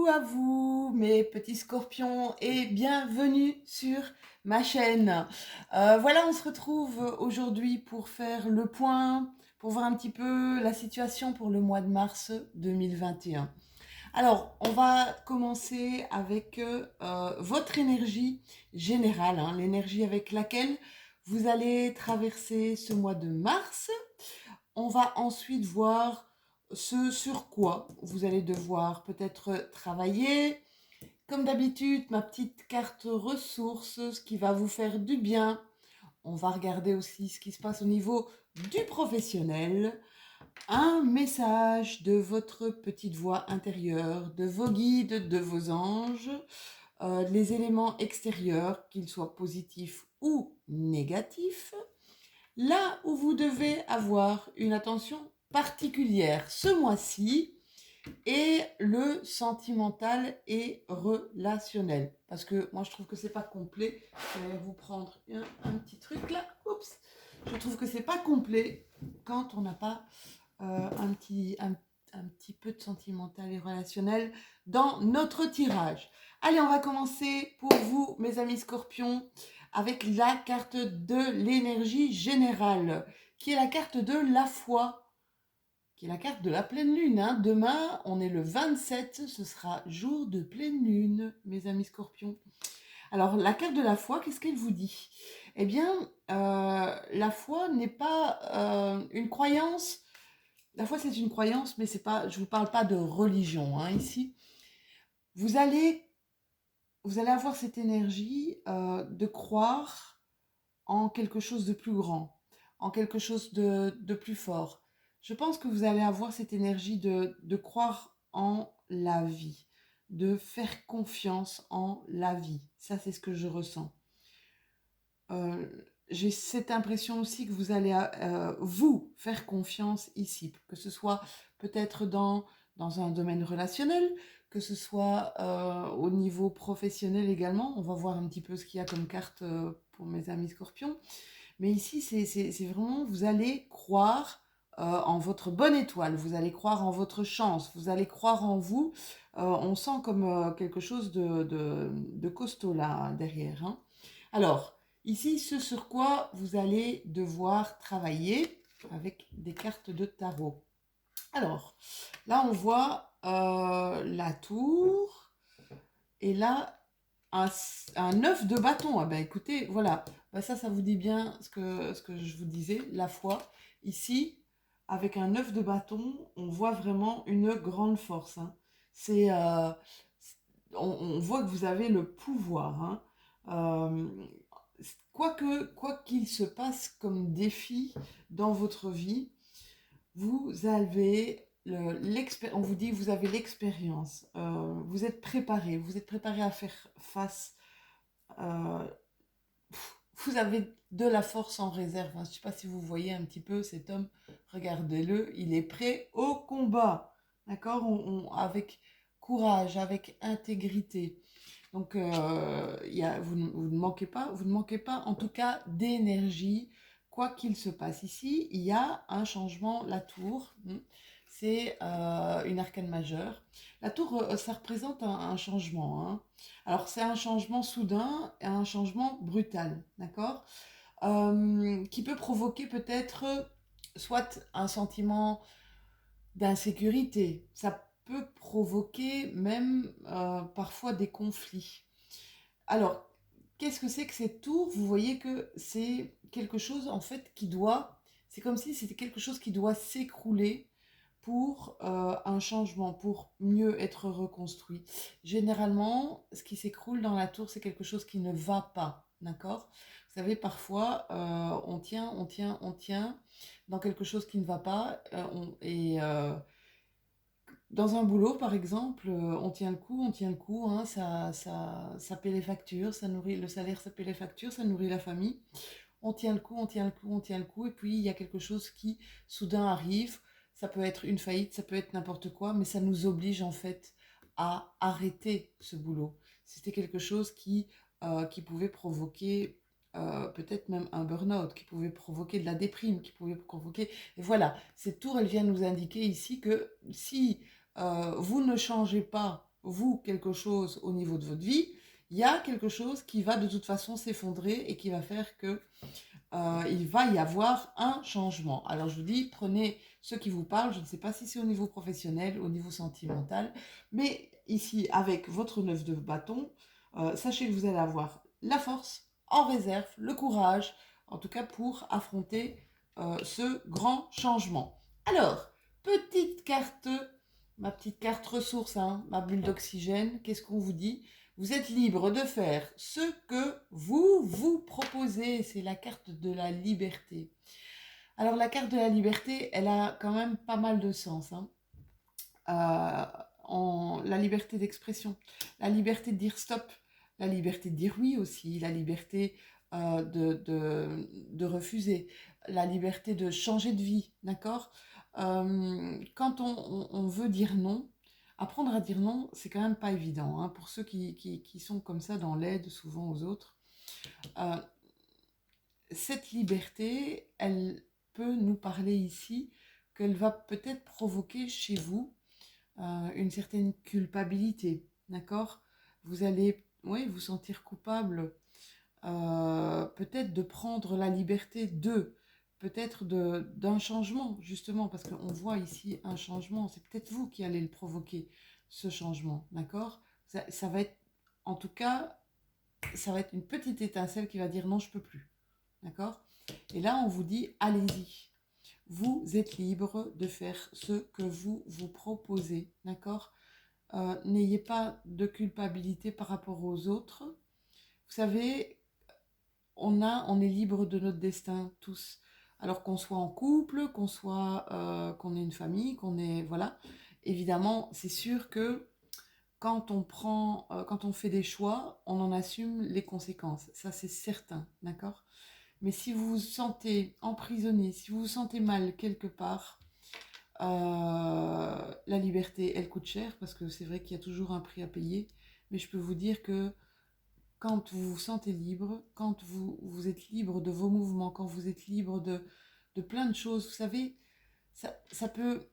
Coucou à vous, mes petits scorpions, et bienvenue sur ma chaîne. Voilà, on se retrouve aujourd'hui pour faire le point, pour voir un petit peu la situation pour le mois de mars 2021. Alors, on va commencer avec votre énergie générale, hein, l'énergie avec laquelle vous allez traverser ce mois de mars. On va ensuite voir ce sur quoi vous allez devoir peut-être travailler. Comme d'habitude, ma petite carte ressources, ce qui va vous faire du bien. On va regarder aussi ce qui se passe au niveau du professionnel. Un message de votre petite voix intérieure, de vos guides, de vos anges, les éléments extérieurs, qu'ils soient positifs ou négatifs. Là où vous devez avoir une attention particulière ce mois-ci est le sentimental et relationnel. Parce que moi, je trouve que c'est pas complet. Je vais vous prendre un petit truc là. Oups. Je trouve que c'est pas complet quand on n'a pas un petit peu de sentimental et relationnel dans notre tirage. Allez, on va commencer pour vous, mes amis scorpions, avec la carte de l'énergie générale, qui est la carte de la foi, qui est la carte de la pleine lune. Hein. Demain, on est le 27, ce sera jour de pleine lune, mes amis scorpions. Alors, la carte de la foi, qu'est-ce qu'elle vous dit? Eh bien, la foi n'est pas une croyance. La foi, c'est une croyance, mais c'est pas, je ne vous parle pas de religion hein, ici. Vous allez avoir cette énergie de croire en quelque chose de plus grand, en quelque chose de plus fort. Je pense que vous allez avoir cette énergie de croire en la vie, de faire confiance en la vie. Ça, c'est ce que je ressens. J'ai cette impression aussi que vous allez vous faire confiance ici, que ce soit peut-être dans un domaine relationnel, que ce soit au niveau professionnel également. On va voir un petit peu ce qu'il y a comme carte pour mes amis scorpions. Mais ici, c'est vraiment, vous allez croire en votre bonne étoile, vous allez croire en votre chance, vous allez croire en vous. On sent comme quelque chose de costaud là derrière. Hein. Alors, ici, ce sur quoi vous allez devoir travailler avec des cartes de tarot. Alors, là, on voit la tour et là, un œuf de bâton. Ah ben écoutez, voilà, ben, ça vous dit bien ce que je vous disais, la foi. Ici, avec un œuf de bâton, on voit vraiment une grande force. Hein. C'est, on voit que vous avez le pouvoir. Hein. Euh, quoi qu'il se passe comme défi dans votre vie, vous avez on vous dit vous avez l'expérience, vous êtes préparé à faire face, euh, vous avez de la force en réserve. Hein. Je ne sais pas si vous voyez un petit peu cet homme, regardez-le, il est prêt au combat, d'accord, avec courage, avec intégrité. Donc, vous ne manquez pas, en tout cas, d'énergie, quoi qu'il se passe. Ici, il y a un changement, la tour, c'est une arcane majeure. La tour, ça représente un changement. Hein. Alors, c'est un changement soudain et un changement brutal, d'accord qui peut provoquer peut-être soit un sentiment d'insécurité, ça peut provoquer même parfois des conflits. Alors, qu'est-ce que c'est que cette tour? Vous voyez que c'est quelque chose en fait c'est comme si c'était quelque chose qui doit s'écrouler pour un changement, pour mieux être reconstruit. Généralement, ce qui s'écroule dans la tour, c'est quelque chose qui ne va pas, d'accord? Vous savez, parfois, on tient dans quelque chose qui ne va pas, dans un boulot, par exemple, on tient le coup, hein, ça paie les factures, ça nourrit le salaire, ça paie les factures, ça nourrit la famille. On tient le coup, on tient le coup, on tient le coup, et puis il y a quelque chose qui soudain arrive. Ça peut être une faillite, ça peut être n'importe quoi, mais ça nous oblige en fait à arrêter ce boulot. C'était quelque chose qui pouvait provoquer peut-être même un burn-out, qui pouvait provoquer de la déprime, qui pouvait provoquer... Et voilà, cette tour, elle vient nous indiquer ici que si vous ne changez pas vous, quelque chose au niveau de votre vie, il y a quelque chose qui va de toute façon s'effondrer et qui va faire que il va y avoir un changement. Alors je vous dis, prenez ce qui vous parle, je ne sais pas si c'est au niveau professionnel, au niveau sentimental, mais ici, avec votre 9 de bâton, sachez que vous allez avoir la force en réserve, le courage, en tout cas pour affronter ce grand changement. Alors, petite carte, ma petite carte ressource, hein, ma bulle d'oxygène, qu'est-ce qu'on vous dit? Vous êtes libre de faire ce que vous vous proposez. C'est la carte de la liberté. Alors la carte de la liberté, elle a quand même pas mal de sens, hein. La liberté d'expression, la liberté de dire stop, la liberté de dire oui aussi, la liberté de refuser, la liberté de changer de vie, d'accord. Quand on veut dire non, apprendre à dire non, c'est quand même pas évident, hein, pour ceux qui sont comme ça dans l'aide souvent aux autres. Euh, cette liberté, elle peut nous parler ici qu'elle va peut-être provoquer chez vous une certaine culpabilité, d'accord. Vous allez, oui, vous sentir coupable, peut-être de prendre la liberté peut-être d'un changement, justement, parce qu'on voit ici un changement, c'est peut-être vous qui allez le provoquer, ce changement, d'accord. Ça va être, en tout cas, ça va être une petite étincelle qui va dire non, je peux plus, d'accord. Et là, on vous dit, allez-y. Vous êtes libre de faire ce que vous vous proposez, d'accord. N'ayez pas de culpabilité par rapport aux autres. Vous savez, on est libre de notre destin tous. Alors qu'on soit en couple, qu'on ait une famille, qu'on ait, voilà. Évidemment, c'est sûr que quand on fait des choix, on en assume les conséquences. Ça, c'est certain, d'accord. Mais si vous vous sentez emprisonné, si vous vous sentez mal quelque part, la liberté, elle coûte cher parce que c'est vrai qu'il y a toujours un prix à payer. Mais je peux vous dire que quand vous vous sentez libre, quand vous êtes libre de vos mouvements, quand vous êtes libre de plein de choses, vous savez, ça peut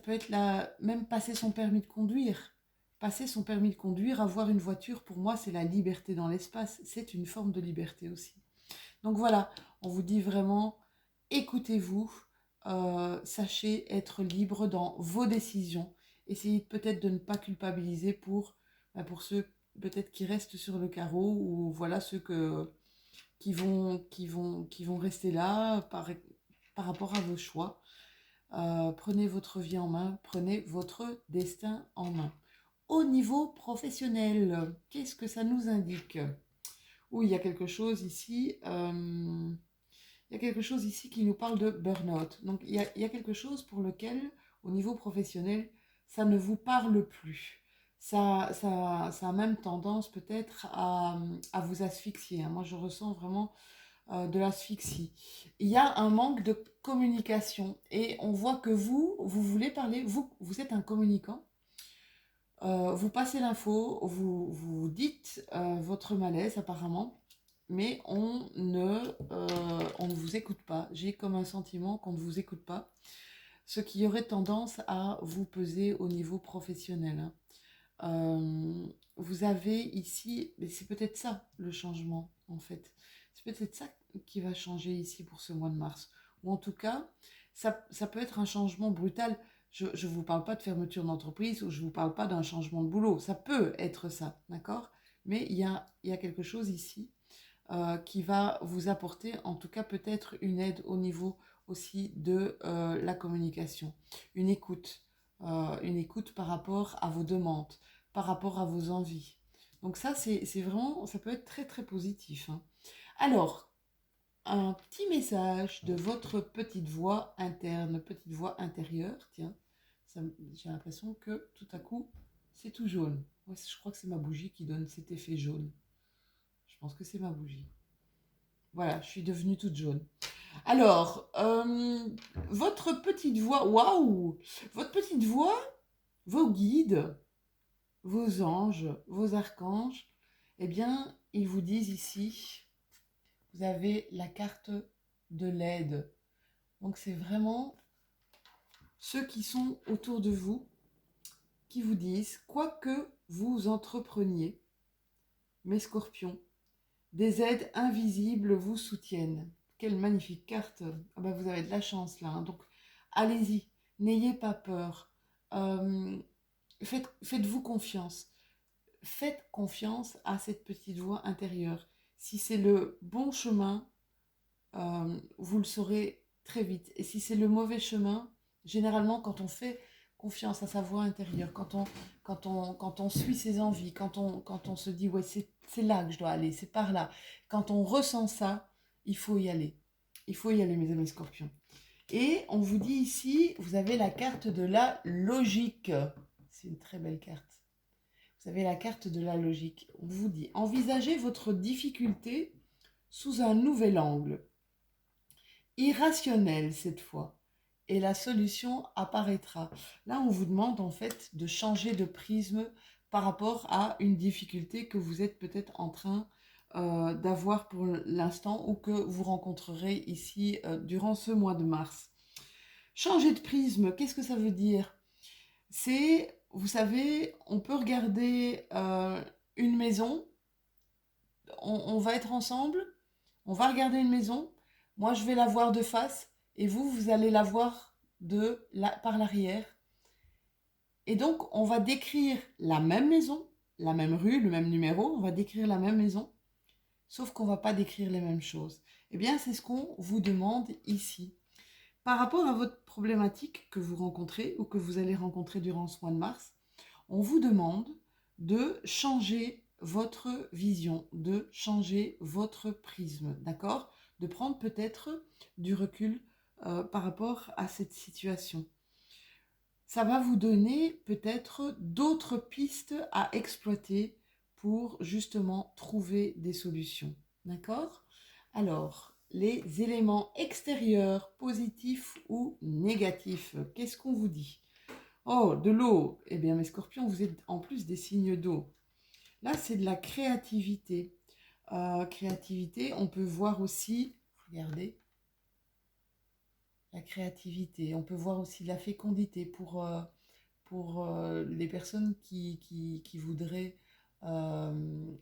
être même passer son permis de conduire. Passer son permis de conduire, avoir une voiture, pour moi, c'est la liberté dans l'espace. C'est une forme de liberté aussi. Donc voilà, on vous dit vraiment, écoutez-vous, sachez être libre dans vos décisions. Essayez peut-être de ne pas culpabiliser pour ceux peut-être qui restent sur le carreau ou voilà ceux qui vont rester là par rapport à vos choix. Prenez votre vie en main, prenez votre destin en main. Au niveau professionnel, qu'est-ce que ça nous indique? Oui, il y a quelque chose ici. Il y a quelque chose ici qui nous parle de burn-out. Donc il y a quelque chose pour lequel, au niveau professionnel, ça ne vous parle plus. Ça a même tendance peut-être à vous asphyxier, hein. Moi, je ressens vraiment de l'asphyxie. Il y a un manque de communication et on voit que vous voulez parler, vous êtes un communicant. Vous passez l'info, vous dites votre malaise apparemment, mais on ne vous écoute pas. J'ai comme un sentiment qu'on ne vous écoute pas, ce qui aurait tendance à vous peser au niveau professionnel, hein. Vous avez ici, mais c'est peut-être ça le changement en fait. C'est peut-être ça qui va changer ici pour ce mois de mars. Ou en tout cas, ça peut être un changement brutal. Je ne vous parle pas de fermeture d'entreprise ou je ne vous parle pas d'un changement de boulot. Ça peut être ça, d'accord. Mais il y a quelque chose ici qui va vous apporter en tout cas peut-être une aide au niveau aussi de la communication. Une écoute par rapport à vos demandes, par rapport à vos envies. Donc ça, c'est vraiment, ça peut être très très positif, hein. Alors, un petit message de votre petite voix interne, petite voix intérieure, tiens, j'ai l'impression que tout à coup, c'est tout jaune. Ouais, je crois que c'est ma bougie qui donne cet effet jaune. Je pense que c'est ma bougie. Voilà, je suis devenue toute jaune. Alors, votre petite voix, waouh! Votre petite voix, vos guides, vos anges, vos archanges, eh bien, ils vous disent ici, vous avez la carte de l'aide. Donc, c'est vraiment ceux qui sont autour de vous, qui vous disent, quoi que vous entrepreniez, mes scorpions, des aides invisibles vous soutiennent. Quelle magnifique carte. Ah ben, vous avez de la chance là, hein. Donc, allez-y, n'ayez pas peur. Euh, faites-vous confiance. Faites confiance à cette petite voix intérieure. Si c'est le bon chemin, vous le saurez très vite. Et si c'est le mauvais chemin, généralement, quand on fait confiance à sa voix intérieure, quand on suit ses envies, quand on se dit, ouais, c'est là que je dois aller, c'est par là, quand on ressent ça, il faut y aller. Il faut y aller, mes amis scorpions. Et on vous dit ici, vous avez la carte de la logique. C'est une très belle carte. Vous avez la carte de la logique. On vous dit, envisagez votre difficulté sous un nouvel angle, irrationnel cette fois, et la solution apparaîtra. Là, on vous demande en fait de changer de prisme par rapport à une difficulté que vous êtes peut-être en train d'avoir pour l'instant ou que vous rencontrerez ici durant ce mois de mars. Changer de prisme, qu'est-ce que ça veut dire? C'est, vous savez, on peut regarder une maison, on va être ensemble, on va regarder une maison, moi je vais la voir de face et vous allez la voir par l'arrière. Et donc on va décrire la même maison, la même rue, le même numéro, on va décrire la même maison, sauf qu'on ne va pas décrire les mêmes choses. Eh bien c'est ce qu'on vous demande ici. Par rapport à votre problématique que vous rencontrez ou que vous allez rencontrer durant ce mois de mars, on vous demande de changer votre vision, de changer votre prisme, d'accord? De prendre peut-être du recul par rapport à cette situation. Ça va vous donner peut-être d'autres pistes à exploiter pour justement trouver des solutions, d'accord? Alors, les éléments extérieurs, positifs ou négatifs, qu'est-ce qu'on vous dit? Oh, de l'eau. Eh bien, mes scorpions, vous êtes en plus des signes d'eau. Là, c'est de la créativité. Créativité, on peut voir aussi, regardez, la créativité. On peut voir aussi la fécondité pour les personnes qui voudraient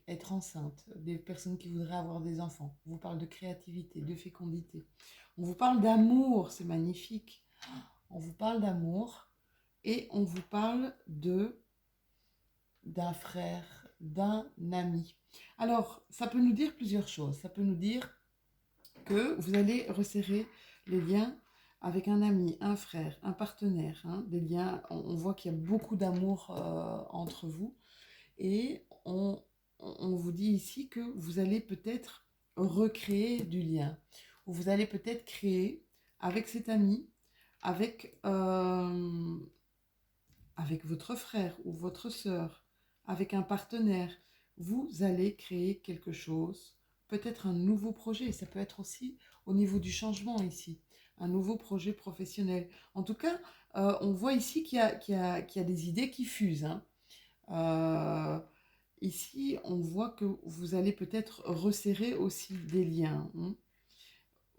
être enceintes, des personnes qui voudraient avoir des enfants. On vous parle de créativité, de fécondité. On vous parle d'amour, c'est magnifique. On vous parle d'amour et on vous parle d'un frère, d'un ami. Alors, ça peut nous dire plusieurs choses. Ça peut nous dire que vous allez resserrer les liens avec un ami, un frère, un partenaire, hein, des liens, on voit qu'il y a beaucoup d'amour entre vous et on vous dit ici que vous allez peut-être recréer du lien ou vous allez peut-être créer avec cet ami, avec, avec votre frère ou votre sœur, avec un partenaire, vous allez créer quelque chose, peut-être un nouveau projet, ça peut être aussi au niveau du changement ici, un nouveau projet professionnel. En tout cas, on voit ici qu'il y a des idées qui fusent, hein. Ici, on voit que vous allez peut-être resserrer aussi des liens, hein.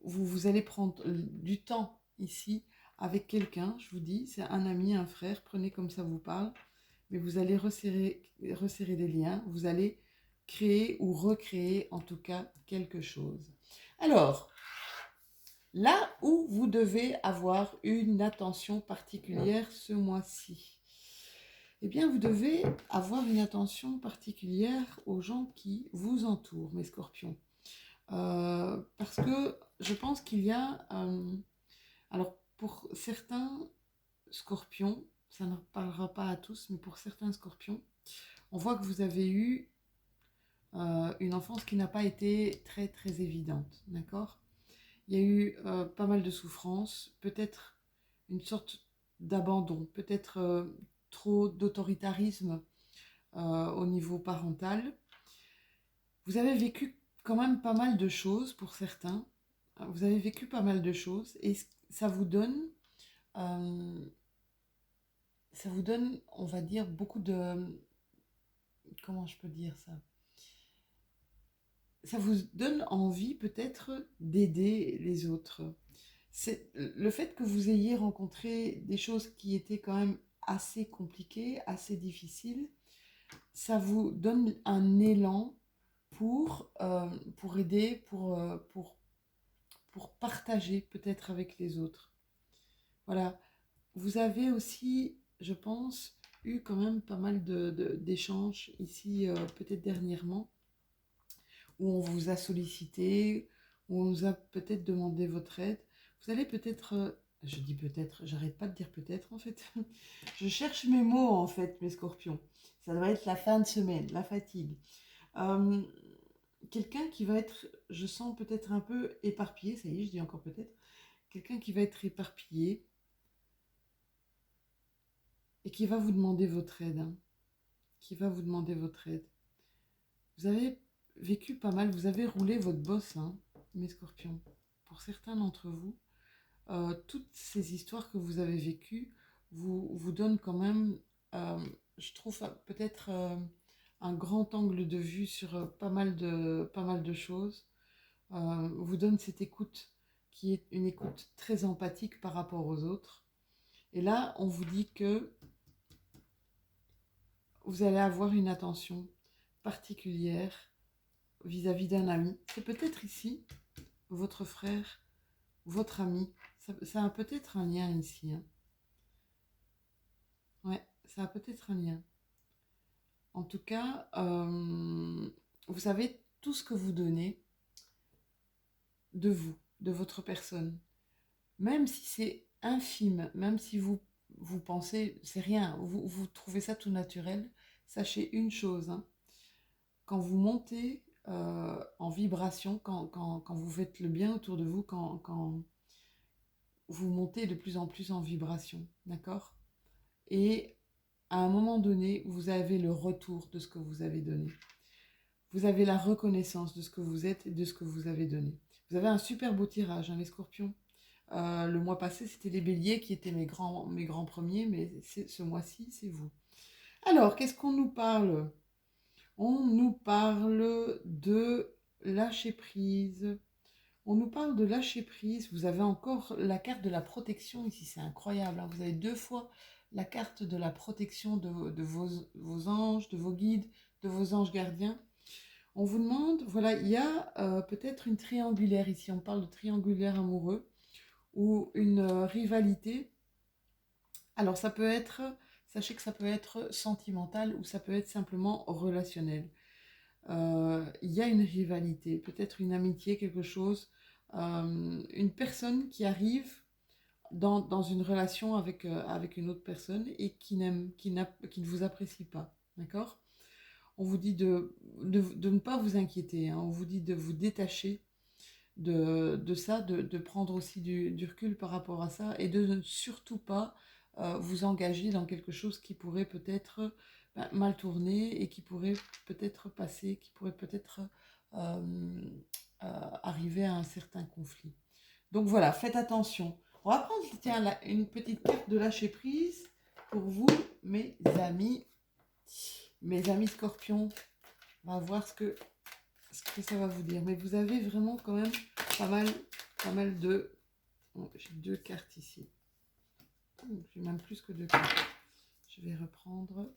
Vous allez prendre du temps ici avec quelqu'un, je vous dis, c'est un ami, un frère, prenez comme ça vous parle, mais vous allez resserrer des liens, vous allez créer ou recréer en tout cas quelque chose. Alors, là où vous devez avoir une attention particulière ce mois-ci, eh bien vous devez avoir une attention particulière aux gens qui vous entourent, mes scorpions. Parce que je pense qu'il y a... alors, pour certains scorpions, ça ne parlera pas à tous, mais pour certains scorpions, on voit que vous avez eu une enfance qui n'a pas été très très évidente, d'accord? Il y a eu pas mal de souffrances, peut-être une sorte d'abandon, peut-être trop d'autoritarisme au niveau parental. Vous avez vécu quand même pas mal de choses pour certains. Vous avez vécu pas mal de choses et ça vous donne, on va dire, beaucoup de... Comment je peux dire ça? Ça vous donne envie peut-être d'aider les autres. C'est le fait que vous ayez rencontré des choses qui étaient quand même assez compliqué, assez difficile, ça vous donne un élan pour aider, pour partager peut-être avec les autres. Voilà. Vous avez aussi, je pense, eu quand même pas mal d'échanges ici, peut-être dernièrement, où on vous a sollicité, où on vous a peut-être demandé votre aide. Vous allez peut-être, je dis peut-être, j'arrête pas de dire peut-être en fait. Je cherche mes mots en fait, mes scorpions. Ça doit être la fin de semaine, la fatigue. Euh, Quelqu'un qui va être, je sens peut-être un peu éparpillé, ça y est, je dis encore peut-être, quelqu'un qui va être éparpillé et qui va vous demander votre aide, hein, qui va vous demander votre aide. Vous avez vécu pas mal, vous avez roulé votre bosse, hein, mes scorpions. Pour certains d'entre vous, toutes ces histoires que vous avez vécues vous donnent quand même, je trouve, peut-être un grand angle de vue sur pas mal de choses. Vous donne cette écoute qui est une écoute très empathique par rapport aux autres. Et là, on vous dit que vous allez avoir une attention particulière vis-à-vis d'un ami. C'est peut-être ici votre frère, votre ami. Ça a peut-être un lien ici, hein. Ouais, ça a peut-être un lien. En tout cas, vous savez tout ce que vous donnez de vous, de votre personne. Même si c'est infime, même si vous pensez, c'est rien, vous trouvez ça tout naturel, sachez une chose, hein, quand vous montez en vibration, quand vous faites le bien autour de vous, quand vous montez de plus en plus en vibration, d'accord? Et à un moment donné, vous avez le retour de ce que vous avez donné. Vous avez la reconnaissance de ce que vous êtes et de ce que vous avez donné. Vous avez un super beau tirage, hein, les scorpions. Le mois passé, c'était les béliers qui étaient mes grands premiers, mais ce mois-ci, c'est vous. Alors, qu'est-ce qu'on nous parle? On nous parle de lâcher prise. On nous parle de lâcher prise. Vous avez encore la carte de la protection ici, c'est incroyable, hein. Vous avez 2 fois la carte de la protection de vos anges, de vos guides, de vos anges gardiens. On vous demande, voilà, il y a peut-être une triangulaire ici. On parle de triangulaire amoureux ou une rivalité. Alors ça peut être, sachez que ça peut être sentimental ou ça peut être simplement relationnel. Il y a une rivalité, peut-être une amitié, quelque chose, une personne qui arrive dans une relation avec une autre personne et qui ne vous apprécie pas, d'accord? On vous dit de ne pas vous inquiéter, hein. On vous dit de vous détacher de ça, de prendre aussi du recul par rapport à ça et de ne surtout pas vous engager dans quelque chose qui pourrait peut-être mal tourner et qui pourrait peut-être passer, qui pourrait peut-être arriver à un certain conflit. Donc voilà, faites attention. On va prendre, tiens, une petite carte de lâcher prise pour vous, mes amis scorpions. On va voir ce que ça va vous dire. Mais vous avez vraiment quand même pas mal de... Oh, j'ai 2 cartes ici. J'ai même plus que 2 cartes. Je vais reprendre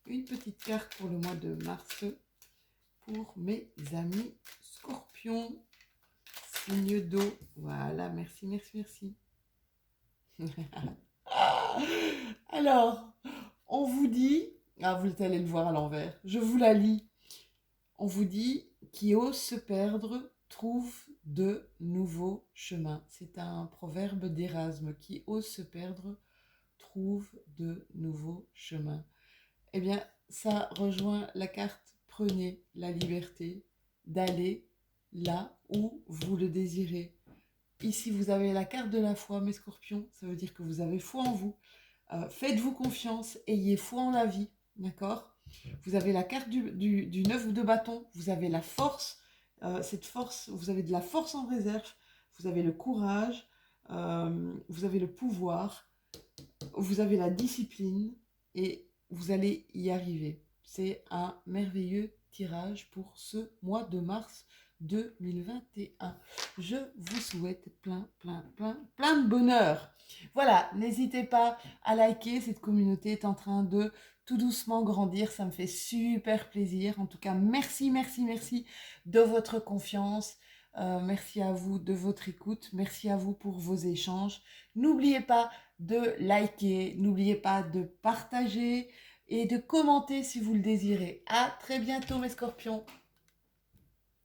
une petite carte pour le mois de mars pour mes amis scorpions. Signe d'eau. Voilà, merci, merci, merci. Alors, on vous dit... Ah, vous allez le voir à l'envers. Je vous la lis. On vous dit, qui ose se perdre trouve de nouveaux chemins. C'est un proverbe d'Érasme. Qui ose se perdre trouve de nouveaux chemins. Eh bien, ça rejoint la carte prenez la liberté d'aller là où vous le désirez. Ici, vous avez la carte de la foi, mes scorpions. Ça veut dire que vous avez foi en vous. Faites-vous confiance, ayez foi en la vie. D'accord? Vous avez la carte du 9 de bâton. Vous avez la force. Cette force, vous avez de la force en réserve. Vous avez le courage. Vous avez le pouvoir. Vous avez la discipline. Et vous allez y arriver. C'est un merveilleux tirage pour ce mois de mars 2021. Je vous souhaite plein de bonheur. Voilà, n'hésitez pas à liker, cette communauté est en train de tout doucement grandir, ça me fait super plaisir. En tout cas, merci de votre confiance. Merci à vous de votre écoute, merci à vous pour vos échanges. N'oubliez pas de liker, n'oubliez pas de partager et de commenter si vous le désirez. À très bientôt mes scorpions.